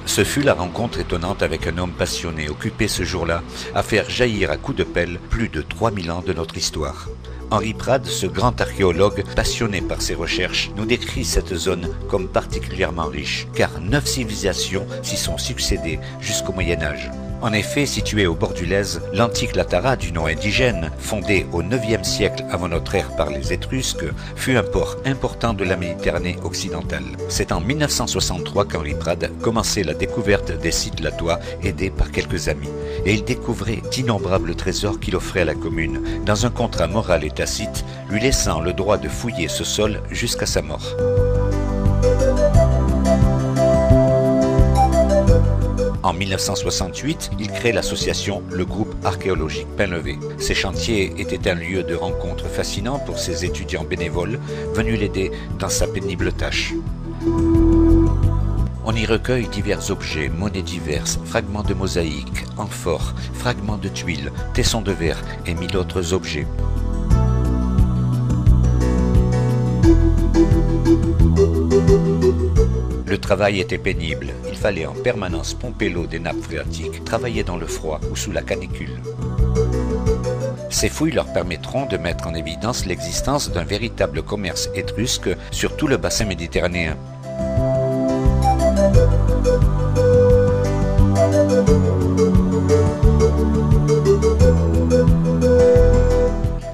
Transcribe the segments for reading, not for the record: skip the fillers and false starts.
Ce fut la rencontre étonnante avec un homme passionné, occupé ce jour-là à faire jaillir à coups de pelle plus de 3000 ans de notre histoire. Henri Prade, ce grand archéologue passionné par ses recherches, nous décrit cette zone comme particulièrement riche, car 9 civilisations s'y sont succédées jusqu'au Moyen-Âge. En effet, situé au bord du Lèze, l'antique Latara, du nom indigène, fondé au IXe siècle avant notre ère par les Étrusques, fut un port important de la Méditerranée occidentale. C'est en 1963 qu'Henri Prade commençait la découverte des sites latois, aidé par quelques amis. Et il découvrait d'innombrables trésors qu'il offrait à la commune, dans un contrat moral et tacite, lui laissant le droit de fouiller ce sol jusqu'à sa mort. En 1968, il crée l'association Le Groupe Archéologique Painlevé. Ces chantiers étaient un lieu de rencontre fascinant pour ses étudiants bénévoles venus l'aider dans sa pénible tâche. On y recueille divers objets, monnaies diverses, fragments de mosaïques, amphores, fragments de tuiles, tessons de verre et 1000 autres objets. Le travail était pénible. Il fallait en permanence pomper l'eau des nappes phréatiques, travailler dans le froid ou sous la canicule. Ces fouilles leur permettront de mettre en évidence l'existence d'un véritable commerce étrusque sur tout le bassin méditerranéen.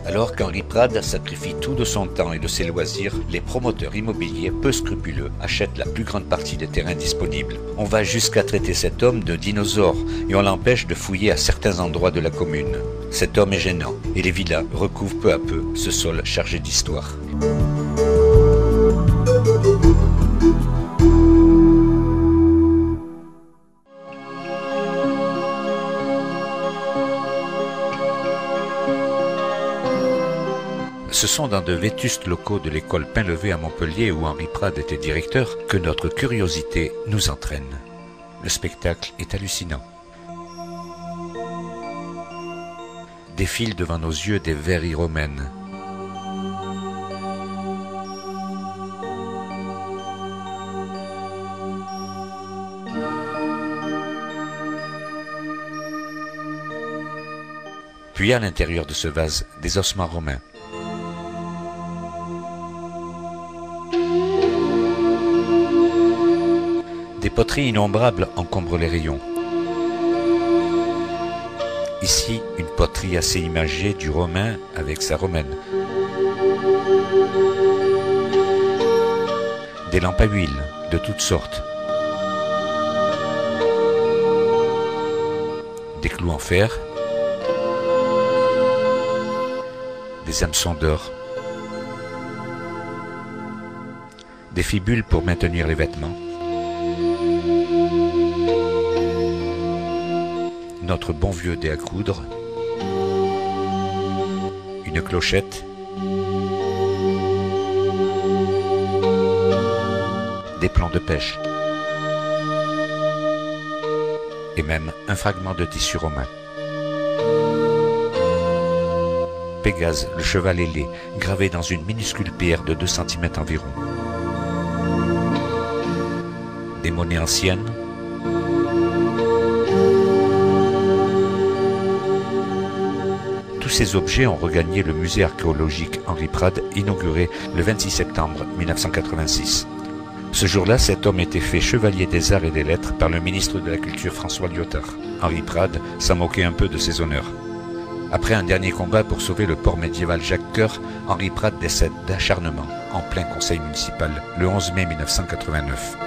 Alors qu'Henri Prade sacrifie tout de son temps et de ses loisirs, les promoteurs immobiliers peu scrupuleux achètent la plus grande partie des terrains disponibles. On va jusqu'à traiter cet homme de dinosaure et on l'empêche de fouiller à certains endroits de la commune. Cet homme est gênant et les villas recouvrent peu à peu ce sol chargé d'histoire. Ce sont dans de vétustes locaux de l'école Painlevé à Montpellier, où Henri Prade était directeur, que notre curiosité nous entraîne. Le spectacle est hallucinant. Défilent devant nos yeux des verreries romaines. Puis à l'intérieur de ce vase, des ossements romains. Des poteries innombrables encombrent les rayons. Ici, une poterie assez imagée du Romain avec sa romaine. Des lampes à huile de toutes sortes. Des clous en fer. Des hameçons d'or. Des fibules pour maintenir les vêtements. Notre bon vieux dé à coudre, une clochette, des plans de pêche et même un fragment de tissu romain. Pégase, le cheval ailé, gravé dans une minuscule pierre de 2 cm environ. Des monnaies anciennes, tous ces objets ont regagné le musée archéologique Henri Prade, inauguré le 26 septembre 1986. Ce jour-là, cet homme était fait chevalier des arts et des lettres par le ministre de la Culture François Lyotard. Henri Prade s'en moquait un peu de ses honneurs. Après un dernier combat pour sauver le port médiéval Jacques-Cœur, Henri Prade décède d'acharnement en plein conseil municipal le 11 mai 1989.